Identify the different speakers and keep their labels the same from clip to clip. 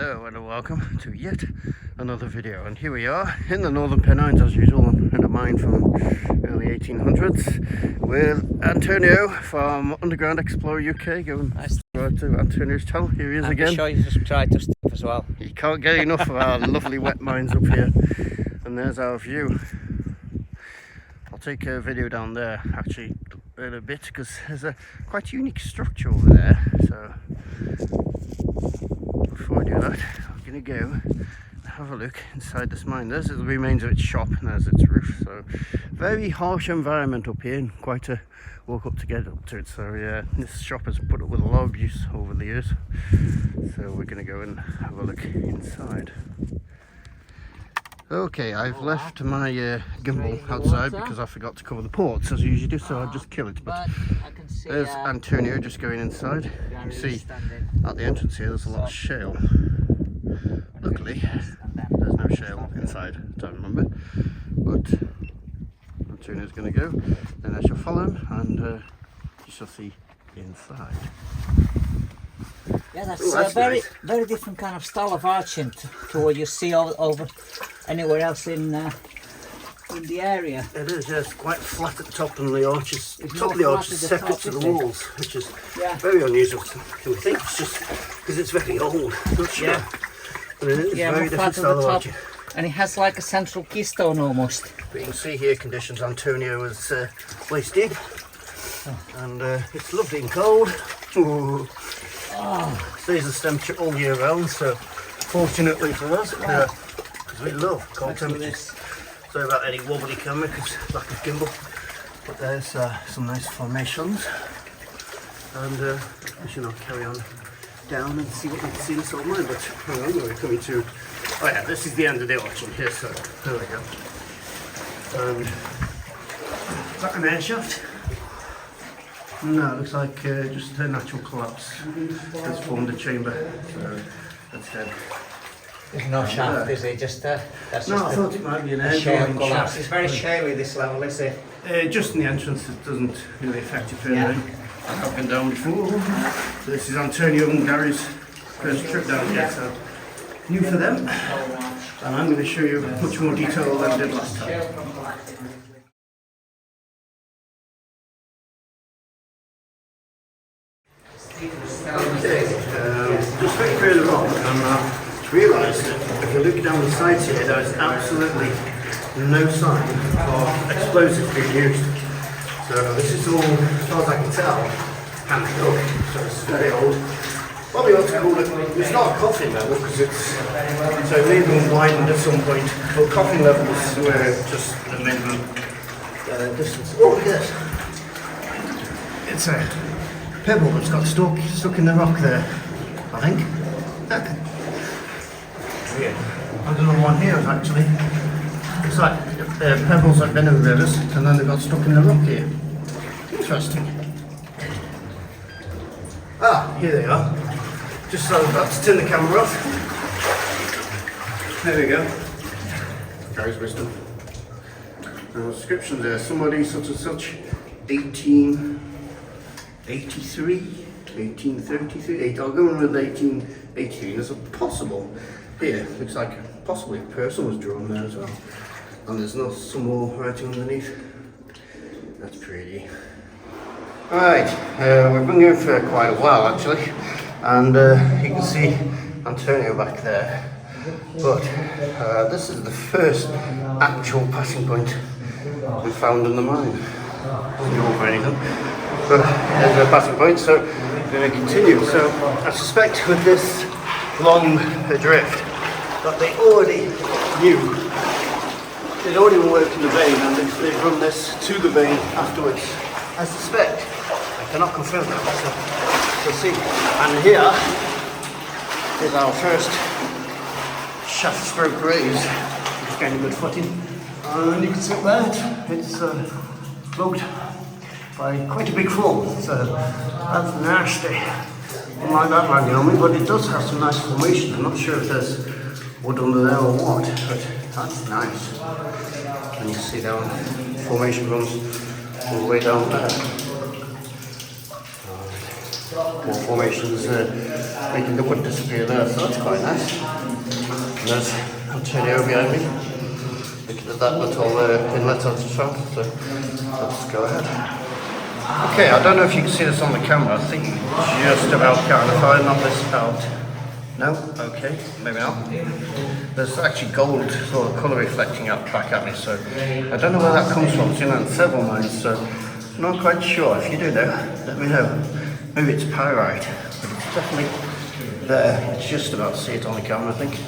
Speaker 1: Hello and welcome to yet another video, and here we are in the Northern Pennines as usual, in a mine from early 1800s with Antonio from Underground Explorer UK. Going to Antonio's channel. Here he is again.
Speaker 2: I'm sure you subscribe to stuff as well.
Speaker 1: You can't get enough of our lovely wet mines up here, and there's our view. I'll take a video down there actually in a bit because there's a quite unique structure over there. So before I do that, I'm going to go and have a look inside this mine. There's the remains of its shop and there's its roof. So very harsh environment up here, and quite a walk up to get up to it. So yeah, this shop has put up with a lot of abuse over the years. So we're going to go and have a look inside. Okay, I've left my gimbal outside because I forgot to cover the ports as I usually do, so I'll just kill it. But there's Antonio just going inside. You see at the entrance here there's a lot of shale. Luckily there's no shale inside, I don't remember. But Antonio's going to go, then I shall follow him and you shall see inside.
Speaker 2: Yeah, that's a very different kind of style of arching to what you see over anywhere else in the area.
Speaker 1: It is, yes, quite flat at the top, and the arch is, separate to the walls, which is very unusual. We think it's just because it's very old, not sure.
Speaker 2: Yeah,
Speaker 1: but it is very different style of arching.
Speaker 2: And it has like a central keystone almost.
Speaker 1: But you can see here conditions Antonio is waist deep, and it's lovely and cold. Ooh. Stays the temperature all year round, so fortunately for us, because we love cold temperatures. Sorry about any wobbly camera because lack of gimbal, but there's some nice formations, and we should now carry on down and see what we can see in this old mine. But hang on, we're coming to, oh yeah, this is the end of the arching here, so there we go. And is that an air shaft? No, it looks like just a natural collapse has formed a chamber, so that's dead.
Speaker 2: There's no shaft, is it? Just that's
Speaker 1: no,
Speaker 2: just
Speaker 1: I thought it might be an air
Speaker 2: collapse.
Speaker 1: shaft.
Speaker 2: It's very shaly this level, is it?
Speaker 1: Just in the entrance, it doesn't really affect it further. I have been down before. So this is Antonio and Gary's first trip down here, so new for them. And I'm going to show you much more detail than I did last time. Okay, just very further on, I've realised that if you look down the sides here, there is absolutely no sign of explosives being used. So this is all, as far as I can tell, hand dug, so it's very old. Probably ought to call it, it's not a coffin level because it's, so it may have been widened at some point, but coffin levels were just the minimum distance. Oh, look at this. It's a pebble that's got stuck in the rock there, I think. Weird. And another one here is actually, it's like pebbles that have been in rivers and then they got stuck in the rock here. Interesting. Ah, here they are. Just so I've got to turn the camera off. There we go. Gary's wisdom. The description there, somebody such and such, 1883, 1833, I'll go in with 1883. There's a possible, here, looks like possibly a person was drawn there as well. And there's not some more writing underneath. That's pretty. Alright, we've been going for quite a while actually, and you can see Antonio back there. But this is the first actual passing point we found in the mine. Not for anything. But there's a passing point, so we're going to continue. So I suspect with this long drift that they already knew, they'd already been working the vein and they've run this to the vein afterwards. I suspect, I cannot confirm that, so we'll see. And here is our first shaft stroke raise. It's getting good footing. And you can see that it's flogged by quite a big fall, so that's nasty. I don't like that landing on me, but it does have some nice formation. I'm not sure if there's wood under there or what, but that's nice. And you can see down, formation runs all the way down there. more formations making the wood disappear there, so that's quite nice. And there's Antonio behind me, looking at that little inlet onto the front, so let's go ahead. Okay, I don't know if you can see this on the camera, I think just about can. If I knock this out, no? Okay, maybe not. There's actually gold sort of colour reflecting up back at me, so I don't know where that comes from. I've seen that in several mines, so I'm not quite sure. If you do know, let me know. Maybe it's pyrite, but it's definitely there. It's just about to see it on the camera, I think.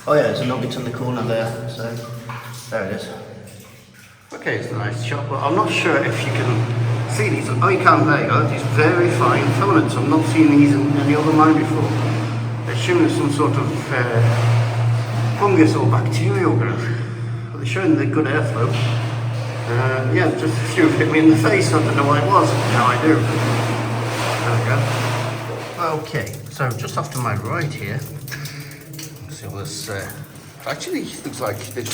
Speaker 1: Oh yeah, there's a nugget in the corner there, so there it is. Okay, it's a nice shot, but I'm not sure if you can see these. Oh, you can, there you go. These very fine filaments. I've not seen these in any other mine before. They're showing some sort of fungus or bacterial growth. But they're showing the good airflow. Yeah, just a few hit me in the face. I don't know what it was. Now I do. There we go. Okay, so just off to my right here, see all this. Actually, looks like they've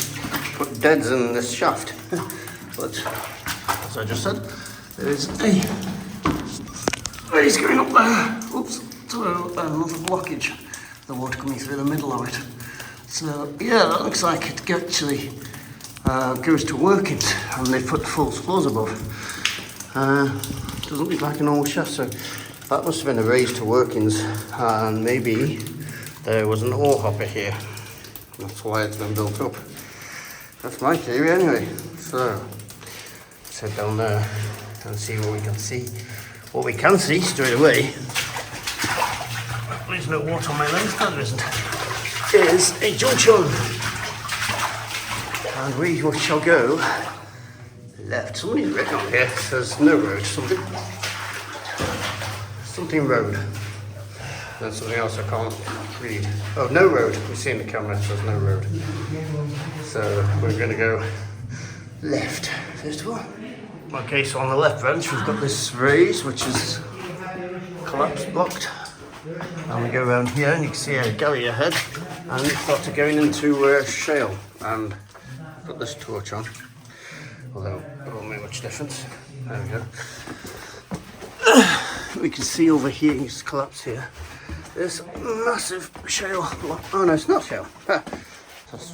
Speaker 1: put deads in this shaft. But as I just said, there is a raise going up there. Oops, so another blockage. The water coming through the middle of it. So yeah, that looks like it actually goes to workings, and they put false floors above. Doesn't look like a normal shaft, so that must have been a raise to workings, and maybe there was an ore hopper here. That's why it's been built up. That's my theory anyway. So let's head down there and see what we can see. What we can see straight away, there's no water on my lens, there isn't, is a junction. And we shall go left. Somebody's written on here, says no road, something road. There's something else I can't read. Oh, no road. We see in the camera it says no road. So we're going to go left first of all. Okay, so on the left branch we've got this raise which is collapse blocked. And we go around here and you can see a galley ahead. And it started going into shale. And put this torch on. Although it won't make much difference. There we go. We can see over here, you just collapse here. This massive shale block. Oh no, it's not shale.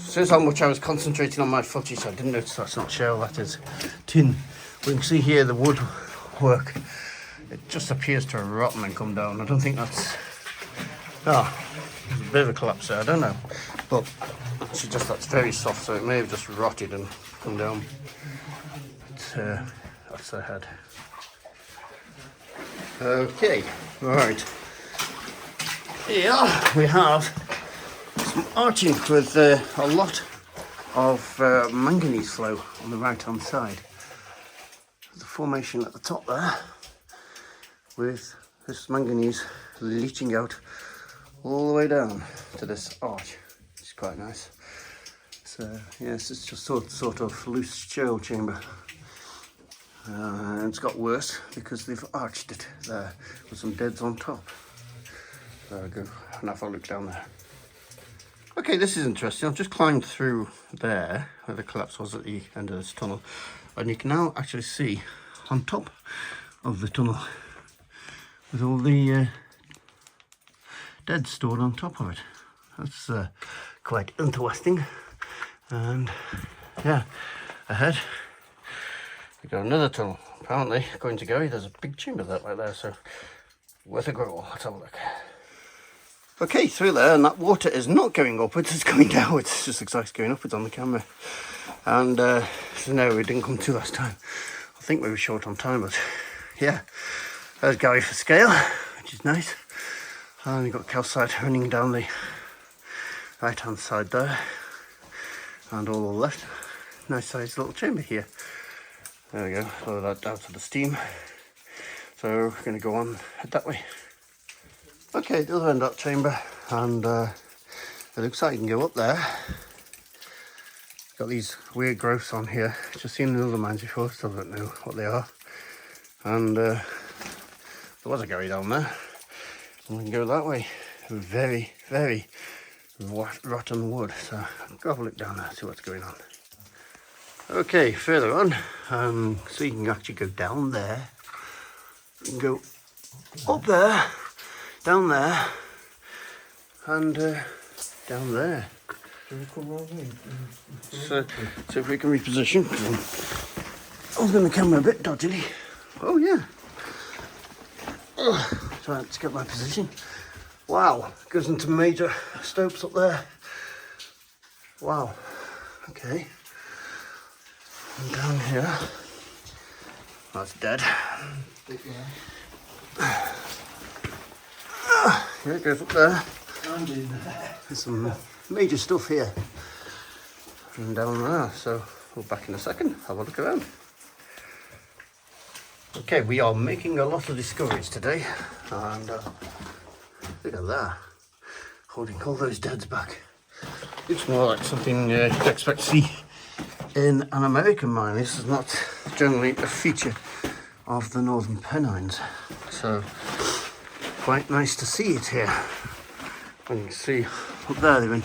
Speaker 1: Shows how much I was concentrating on my footage. I didn't notice that's not shale, that is tin. We can see here the woodwork. It just appears to have rotten and come down. I don't think that's... Oh, there's a bit of a collapse there, I don't know. But actually just that's very soft, so it may have just rotted and come down. But, that's the head. Okay, right. Here we have some arching with a lot of manganese flow on the right hand side. The formation at the top there with this manganese leaching out all the way down to this arch, which is quite nice. So yes, it's just sort of loose shale chamber. And it's got worse because they've arched it there with some deads on top. There we go, and have a look down there. Okay, this is interesting. I've just climbed through there where the collapse was at the end of this tunnel, and you can now actually see on top of the tunnel with all the dead stored on top of it. That's quite interesting. And yeah, ahead we got another tunnel. Apparently, going to go, there's a big chamber that right there, so worth a go. Let's have a look. Okay, through there, and that water is not going upwards, it's going downwards. It's just exactly going upwards on the camera. And so no, we didn't come to last time. I think we were short on time, but yeah. There's Gary for scale, which is nice. And you've got calcite running down the right hand side there. And all the left. Nice sized little chamber here. There we go, follow that down to the steam. So we're going to go on, head that way. Okay, the other end of that chamber, and it looks like you can go up there. Got these weird growths on here, just seen in other mines before, still don't know what they are. And there was a gully down there, and we can go that way. Very, very rotten wood, so I'll go have a look down there, see what's going on. Okay, further on, so you can actually go down there, and go up there, down there, and down there. So if we can reposition, I was going the camera a bit dodgily. Oh yeah. Trying to get my position. Wow, goes into major stopes up there. Wow. Okay. And down here. That's dead. Yeah, it goes up there. There's some major stuff here. And down there. So we'll back in a second. Have a look around. Okay, we are making a lot of discoveries today. And look at that. Holding all those deads back. It's more like something you'd expect to see in an American mine. This is not generally a feature of the Northern Pennines. So, quite nice to see it here. And you can see up there they've been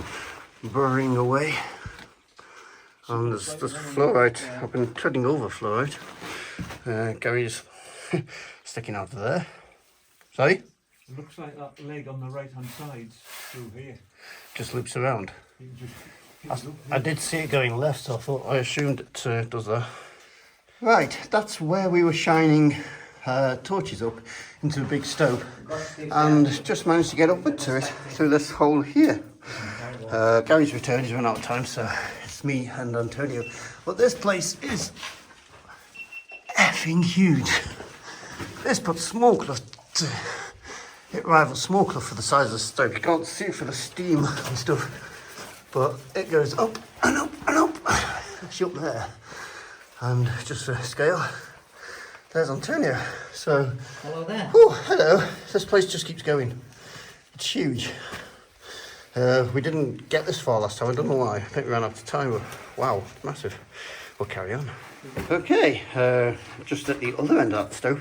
Speaker 1: burrowing away. And there's fluorite. I've been treading over fluorite. Gary's sticking out of there. Sorry?
Speaker 3: It looks like that leg on the right hand side's through here.
Speaker 1: Just loops around.
Speaker 3: Just
Speaker 1: I did see it going left, so I assumed it does that. Right, that's where we were shining torches up into a big stope, and just managed to get upward to it through this hole here. Gary's returned, he's run out of time, so it's me and Antonio. But this place is effing huge. This puts Smallclough to... It rivals Smallclough for the size of the stope. You can't see it for the steam and stuff, but it goes up and up and up. Actually up there. And just for scale, there's Antonio. So,
Speaker 2: Hello there.
Speaker 1: Oh, hello. This place just keeps going. It's huge. We didn't get this far last time. I don't know why. I think we ran out of time. But wow, massive. We'll carry on. Okay, just at the other end of that stope.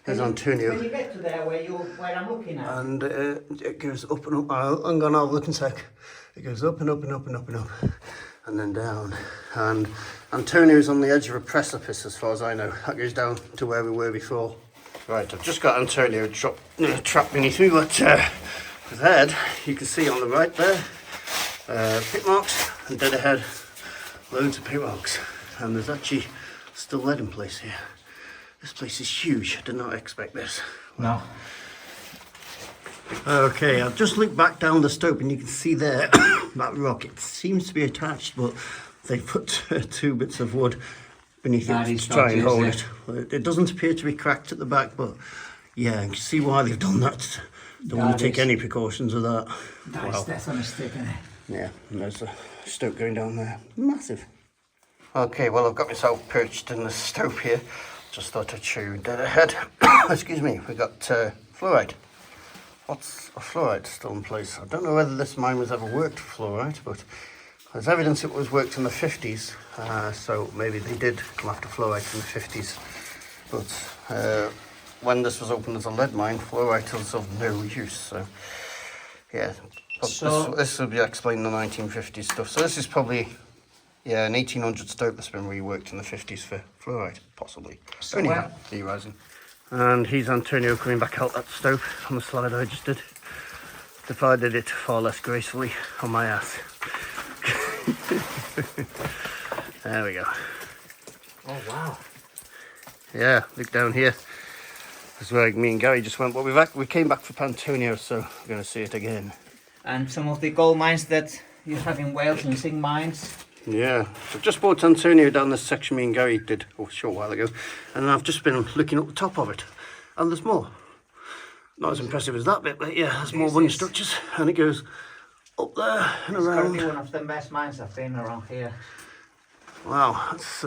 Speaker 1: There's Antonio.
Speaker 2: When you get to there where I'm looking at.
Speaker 1: And it goes up and up. I'm going to have a look in a sec. It goes up and up and up and up and up. And then down. And Antonio's on the edge of a precipice as far as I know. That goes down to where we were before. Right, I've just got Antonio trapped beneath me, but his head, you can see on the right there, pit marks, and dead ahead, loads of pit marks. And there's actually still lead in place here. This place is huge. I did not expect this.
Speaker 2: No.
Speaker 1: Okay, I've just looked back down the stope and you can see there that rock. It seems to be attached, but they put two bits of wood beneath it to try and hold it. It doesn't appear to be cracked at the back, but yeah, you can see why they've done that. Don't want to take any precautions with that.
Speaker 2: That's definitely sticking it.
Speaker 1: Yeah, and there's a stope going down there. Massive. Okay, well, I've got myself perched in the stope here. Just thought I'd show you dead ahead. Excuse me, we got fluorite. What's a fluorite still in place? I don't know whether this mine was ever worked for fluorite, but there's evidence it was worked in the 50s, so maybe they did come after fluorite in the 50s. But when this was opened as a lead mine, fluorite was of no use, so yeah. So this would be explaining the 1950s stuff. So this is probably, yeah, an 1800 stope that's been reworked in the 50s for fluorite, possibly.
Speaker 2: So
Speaker 1: anyhow, theorising. And here's Antonio coming back out that stope on the slide I just did. If I did it far less gracefully on my ass. There we go.
Speaker 2: Oh wow.
Speaker 1: Yeah, look down here. That's where me and Gary just went. Well, we came back for Antonio, so we're going to see it again.
Speaker 2: And some of the gold mines that you have in Wales and zinc mines.
Speaker 1: Yeah, I've just brought Antonio down this section me and Gary did a short while ago, and I've just been looking up the top of it, and there's more. Not as impressive as that bit, but yeah, there's more wooden structures, and it goes up there and
Speaker 2: It's
Speaker 1: around.
Speaker 2: currently one of the best mines I've been around here.
Speaker 1: Wow, that's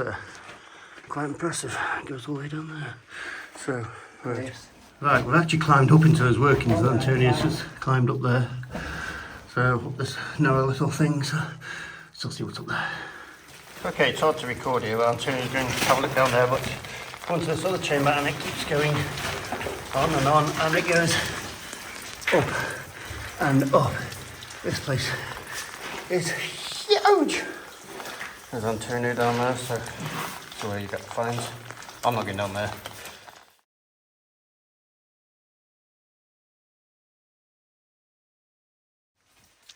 Speaker 1: quite impressive. It goes all the way down there. So, right.
Speaker 2: Yes.
Speaker 1: Right, we've actually climbed up into those workings, and Antonio's just climbed up there. So, up this narrow little thing, so still see what's up there. Okay, it's hard to record here, but Antonio's going to have a look down there, but go into this other chamber and it keeps going on, and it goes up and up. This place is huge. There's Antonio down there, so that's where you get the finds. I'm not going down there.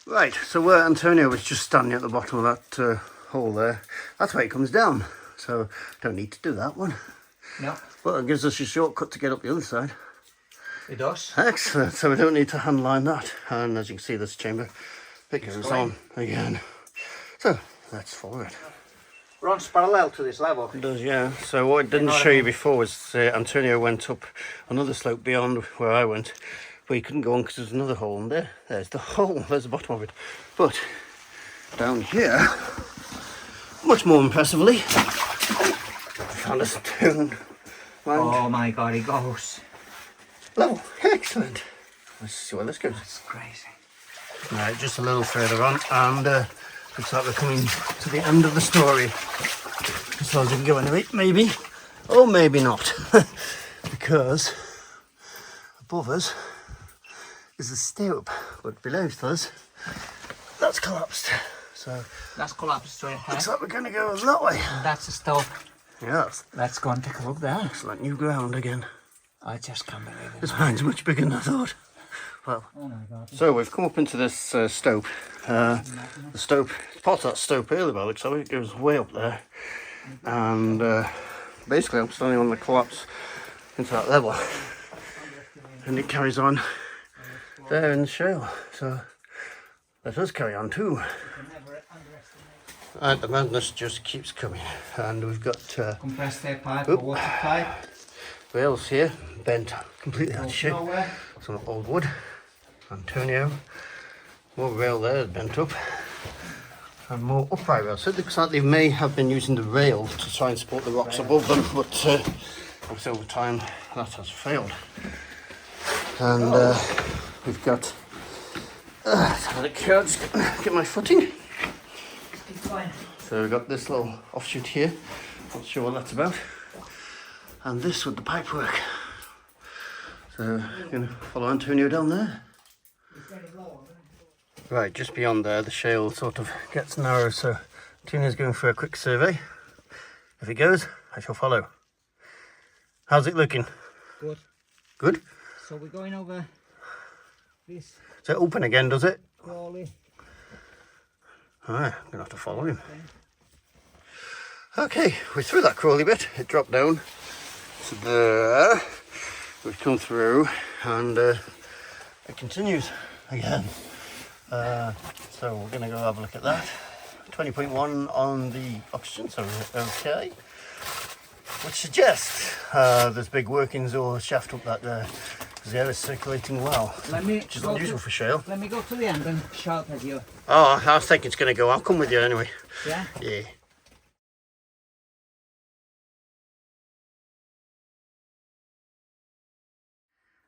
Speaker 1: Right, so where Antonio was just standing at the bottom of that hole there, that's where it comes down. So don't need to do that one.
Speaker 2: No,
Speaker 1: Well, it gives us a shortcut to get up the other side.
Speaker 2: it does.
Speaker 1: Excellent, so we don't need to handline that. And as you can see, this chamber, it goes on again. So let's follow it.
Speaker 2: Runs parallel to this level.
Speaker 1: It does, yeah. So what I didn't show you before was Antonio went up another slope beyond where I went, but he couldn't go on because there's another hole in there. There's the hole, there's the bottom of it. But down here, much more impressively, found a stone.
Speaker 2: Oh my god, it goes.
Speaker 1: Level, excellent. Let's see where this goes.
Speaker 2: That's crazy.
Speaker 1: Right, just a little further on, and looks like we're coming to the end of the story. As far as we can go anyway, maybe, or maybe not. Because above us is the stope, but below us, that's collapsed. So
Speaker 2: That's collapsed straight ahead.
Speaker 1: looks like we're going to go that way.
Speaker 2: That's a stope.
Speaker 1: Yes,
Speaker 2: Let's go and take a look there.
Speaker 1: it's like new ground again.
Speaker 2: I just can't believe it.
Speaker 1: This mine's much bigger than I thought. Well,
Speaker 2: Oh my god.
Speaker 1: so we've come up into this stope. The stope, part of that stope earlier by the looks of it, goes way up there. And basically I'm standing on the collapse into that level. And it carries on there in the shale. So let us carry on too. And the madness just keeps coming. And we've got
Speaker 2: Compressed air pipe,
Speaker 1: Oop.
Speaker 2: or water pipe.
Speaker 1: rails here, bent completely out of shape.
Speaker 2: Nowhere.
Speaker 1: Some old wood. Antonio. More rail there, bent up. And more upright rails. So it looks like they may have been using the rail to try and support the rocks above them, but obviously over time that has failed. And we've got just get my footing.
Speaker 2: Keep going.
Speaker 1: So we've got this little offshoot here, not sure what that's about. And this with the pipework. So I'm going to follow Antonio down there. Right, just beyond there the shale sort of gets narrow, so Antonio's going for a quick survey. If it goes, I shall follow. How's it looking?
Speaker 2: Good.
Speaker 1: Good?
Speaker 2: So we're going over this
Speaker 1: Is it open again, does it?
Speaker 2: crawley.
Speaker 1: Alright, I'm going to have to follow him. Okay, we're through that crawly bit. It dropped down to there. We've come through and it continues again. So we're going to go have a look at that. 20.1 on the oxygen, so okay. Which suggests there's big workings or shaft up that there. Because the air is circulating well, which is unusual for shale.
Speaker 2: Let me go to the end and shout at you.
Speaker 1: Oh, I was thinking it's going to go. I'll come with you anyway.
Speaker 2: Yeah?
Speaker 1: Yeah.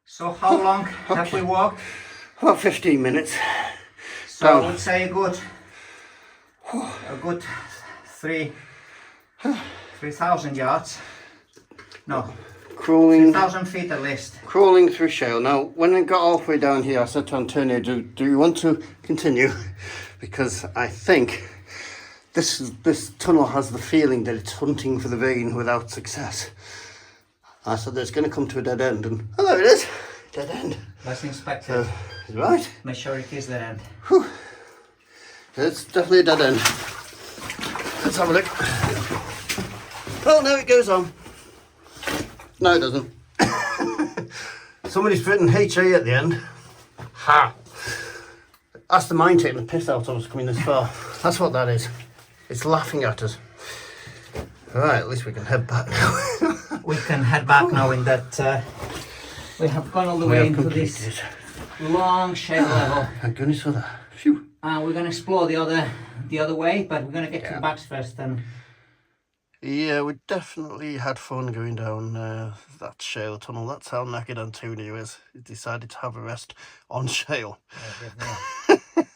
Speaker 2: So how long have we walked?
Speaker 1: About 15 minutes.
Speaker 2: So I would say a good 3,000 yards. No,
Speaker 1: Crawling
Speaker 2: 3,000 feet at least.
Speaker 1: crawling through shale. Now, when I got halfway down here, I said to Antonio, do you want to continue? Because I think this tunnel has the feeling that it's hunting for the vein without success. I said, there's going to come to a dead end, and oh, there it is, dead end.
Speaker 2: Let's inspect it.
Speaker 1: Right,
Speaker 2: Make sure it is the end.
Speaker 1: it's definitely a dead end. Let's have a look. Oh, no, it goes on. No, it doesn't. Somebody's written HA at the end. Ha! That's the mine taking the piss out of us coming this far. That's what that is. It's laughing at us. Alright, at least we can head back now.
Speaker 2: We can head back knowing that we have gone all the way into this long shale level.
Speaker 1: Thank goodness for that. Phew.
Speaker 2: And we're going to explore the other way, but we're going to get to the backs first. And
Speaker 1: Yeah, we definitely had fun going down that shale tunnel. That's how knackered Antonio is. He decided to have a rest on shale.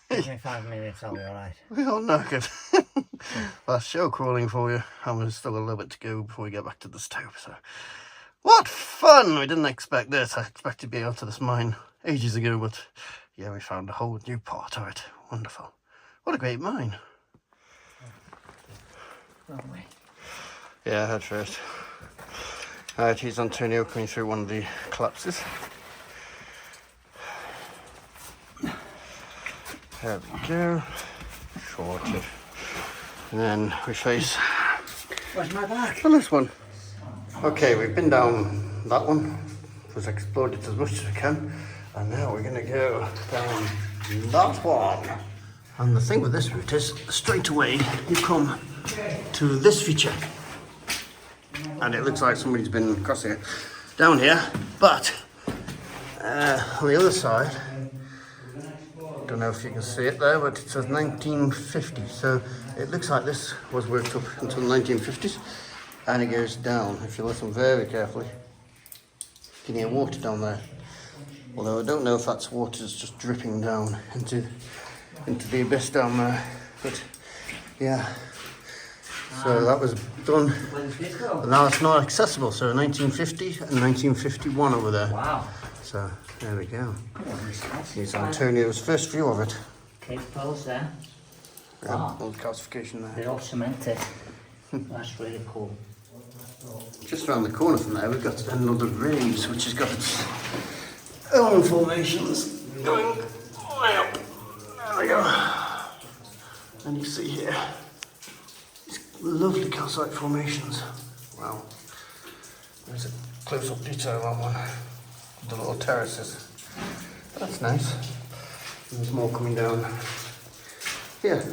Speaker 2: give me 5 minutes, I'll be alright.
Speaker 1: We are knackered. That's shale crawling for you. And there's still a little bit to go before we get back to the stope. So, what fun! We didn't expect this. I expected to be out to this mine ages ago, but yeah, we found a whole new part of it. Wonderful. What a great mine.
Speaker 2: Wrong way.
Speaker 1: Yeah, head first. Here's Antonio coming through one of the collapses. There we go. Shorted. And then we face
Speaker 2: Where's my bag?
Speaker 1: this one. Okay, we've been down that one. We've explored it as much as we can. And now we're going to go down that one. And the thing with this route is, straight away you come to this feature. And it looks like somebody's been crossing it down here. But on the other side, don't know if you can see it there, but it says 1950. So it looks like this was worked up until the 1950s. And it goes down. If you listen very carefully, you can hear water down there. Although I don't know if that's water that's just dripping down into the abyss down there. But yeah, so that was done. But now it's not accessible. So 1950 and 1951 over there.
Speaker 2: Wow.
Speaker 1: So there we go. Here's Antonio's first view of it.
Speaker 2: Cave poles there.
Speaker 1: Yeah,
Speaker 2: Wow.
Speaker 1: old calcification there.
Speaker 2: They're all cemented. That's really cool.
Speaker 1: Just around the corner from there, we've got another raise, which has got its own formations going way up. There we go. And you see here, these lovely calcite formations. Wow. There's a close-up detail on one. The little terraces. That's nice. And there's more coming down here.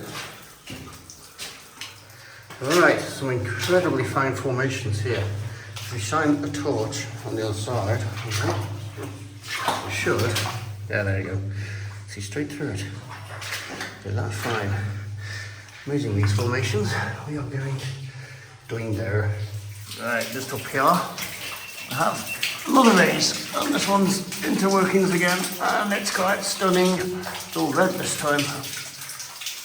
Speaker 1: Alright, some incredibly fine formations here. If we shine a torch on the other side, we should, yeah, there you go, see straight through it. They're that fine. Amazing, these formations. We are doing there. Right, just up here, I have another raise, and this one's into workings again, and it's quite stunning. It's all red this time.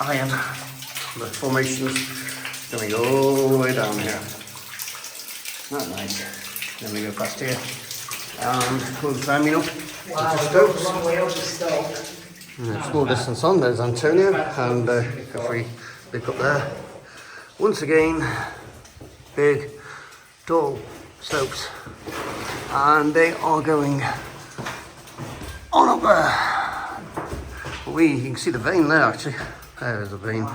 Speaker 1: Iron. The formations going all the way down here. Not nice. Then we go past here and pull the climbing up.
Speaker 2: Wow, we go the wrong way up the stope.
Speaker 1: Small distance on, there's Antonio, and if we look up there, once again, big, tall slopes, and they are going on up there. You can see the vein there actually. There's a vein.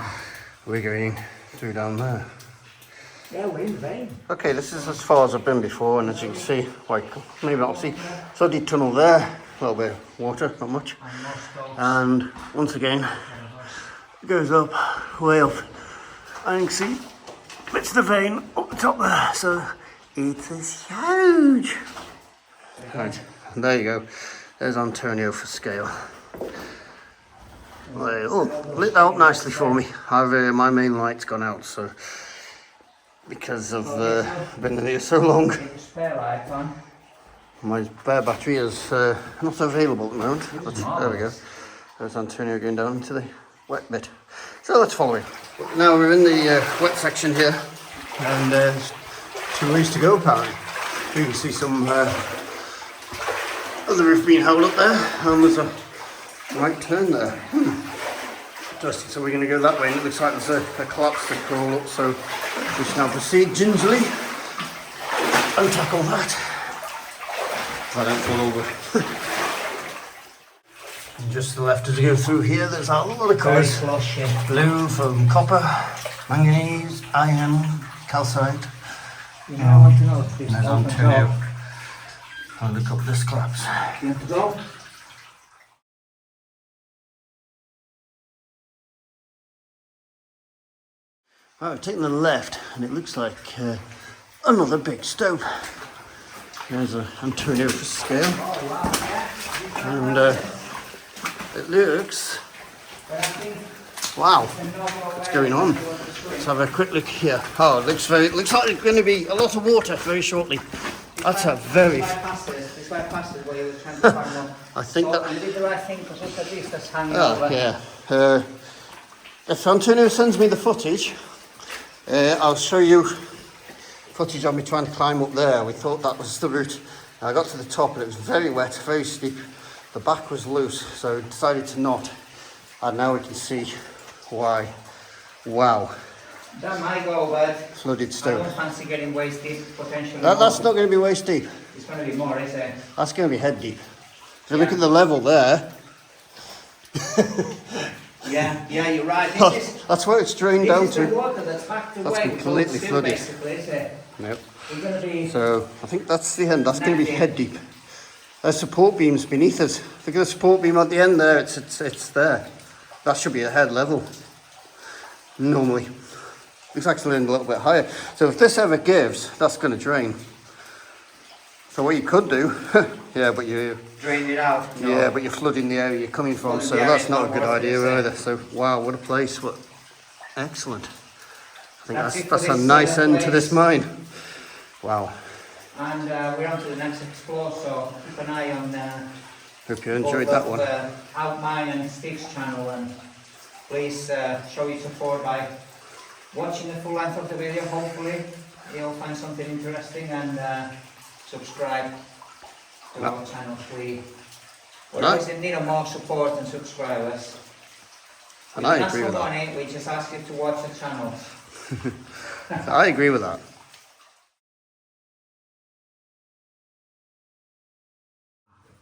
Speaker 1: We're going through down there.
Speaker 2: Yeah, we're in the vein.
Speaker 1: Okay, this is as far as I've been before, and as you can see, like maybe not see, study tunnel there, a little bit of water, not much. And once again, it goes up, way up, and you can see bits of the vein up the top there, so it is huge. Right, and there you go. There's Antonio for scale. Oh, lit that up nicely for me. However, my main light's gone out, so because I've been in here so long.
Speaker 2: Spare light on.
Speaker 1: My spare battery is not available at the moment, but there we go. There's Antonio going down into the wet bit. So let's follow him. Now we're in the wet section here, and there's 2 ways to go apparently. You can see some other roof being held up there, and there's a right turn there. Interesting, so we're going to go that way, and it looks like there's a collapse to crawl up, so we shall now proceed gingerly and tackle that. If I don't fall over. And just to the left as we go through here, there's a lot of colours. Blue from copper, manganese, iron, calcite.
Speaker 2: You know, I want to know if this
Speaker 1: And there's Antonio. And look up this collapse.
Speaker 2: You want to go?
Speaker 1: Right, I've taken the left, and it looks like another big stope. There's Antonio for scale. And it looks... Wow, what's going on? Let's have a quick look here. Oh, it looks like there's going to be a lot of water very shortly. That's a very...
Speaker 2: This way past is where you were trying to find one.
Speaker 1: I think that...
Speaker 2: You did the right thing, because look at this, that's hanging over.
Speaker 1: Oh, yeah. If Antonio sends me the footage, I'll show you footage of me trying to climb up there. We thought that was the route. I got to the top and it was very wet, very steep. The back was loose, so we decided to not. And now we can see why. Wow.
Speaker 2: That might go, but
Speaker 1: Flooded
Speaker 2: I
Speaker 1: stope.
Speaker 2: don't fancy getting waist deep, potentially.
Speaker 1: That's not going to be waist deep.
Speaker 2: It's going to be more, isn't it?
Speaker 1: That's going to be head deep. If you look at the level there,
Speaker 2: Yeah, you're right.
Speaker 1: That's where it's drained down
Speaker 2: This is the
Speaker 1: to.
Speaker 2: water that's backed away.
Speaker 1: That's completely
Speaker 2: Still,
Speaker 1: flooded.
Speaker 2: basically, is it?
Speaker 1: Nope.
Speaker 2: We're going to be...
Speaker 1: So I think that's the end. That's going to be head deep. There's support beams beneath us. Look at the support beam at the end there. It's there. That should be a head level. Normally. It's actually a little bit higher. So if this ever gives, that's going to drain. So what you could do, yeah, but you...
Speaker 2: Drain it out. No.
Speaker 1: Yeah, but you're flooding the area you're coming from, so
Speaker 2: Yeah,
Speaker 1: that's not a
Speaker 2: it's
Speaker 1: good
Speaker 2: not
Speaker 1: idea
Speaker 2: worth it,
Speaker 1: either. So wow, what a place! What excellent! I think
Speaker 2: That's it for
Speaker 1: that's a
Speaker 2: this,
Speaker 1: nice end to
Speaker 2: place.
Speaker 1: this mine. Wow.
Speaker 2: And we're on to the next explore, so keep an eye on
Speaker 1: Hope you enjoyed that one.
Speaker 2: Out Mine and Steve's channel, and please show your support by watching the full length of the video. Hopefully you'll find something interesting, and subscribe to our channel. We're always in need of more support and subscribers.
Speaker 1: And I agree with that.
Speaker 2: On it, we just ask you to watch the channel.
Speaker 1: I agree with that.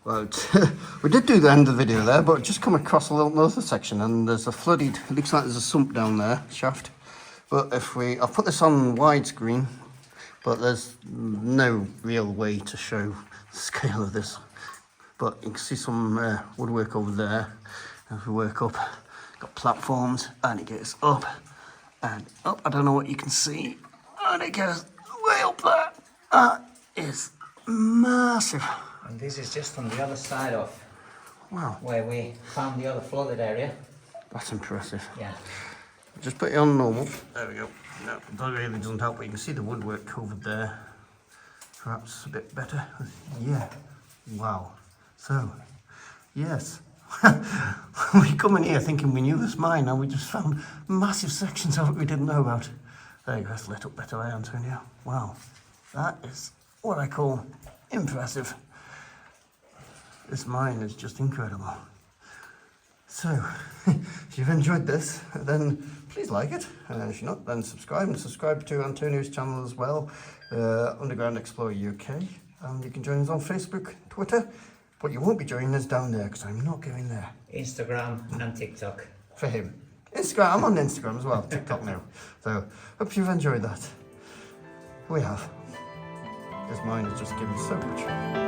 Speaker 1: Well, we did do the end of the video there, but just come across a little another section, and there's a flooded, it looks like there's a sump down there, shaft. But I've put this on widescreen, but there's no real way to show the scale of this. But you can see some woodwork over there. As we work up, got platforms, and it goes up and up. I don't know what you can see, and it goes way up there. That is massive.
Speaker 2: And this is just on the other side of
Speaker 1: Wow,
Speaker 2: where we found the other flooded area.
Speaker 1: that's impressive.
Speaker 2: Yeah.
Speaker 1: Just put it on normal. There we go. No, that really doesn't help, but you can see the woodwork over there. Perhaps a bit better. Yeah. Wow. So, yes. We come in here thinking we knew this mine, and we just found massive sections of it we didn't know about. There you go, it's lit up better, eh, Antonio? Wow. That is what I call impressive. This mine is just incredible. So, if you've enjoyed this, then please like it. If you're not, then subscribe, and subscribe to Antonio's channel as well, Underground Explorer UK. And you can join us on Facebook, Twitter, but you won't be joining us down there because I'm not going there.
Speaker 2: Instagram and TikTok.
Speaker 1: For him. Instagram, I'm on Instagram as well, TikTok now. So, hope you've enjoyed that. We have. This mine has just given so much.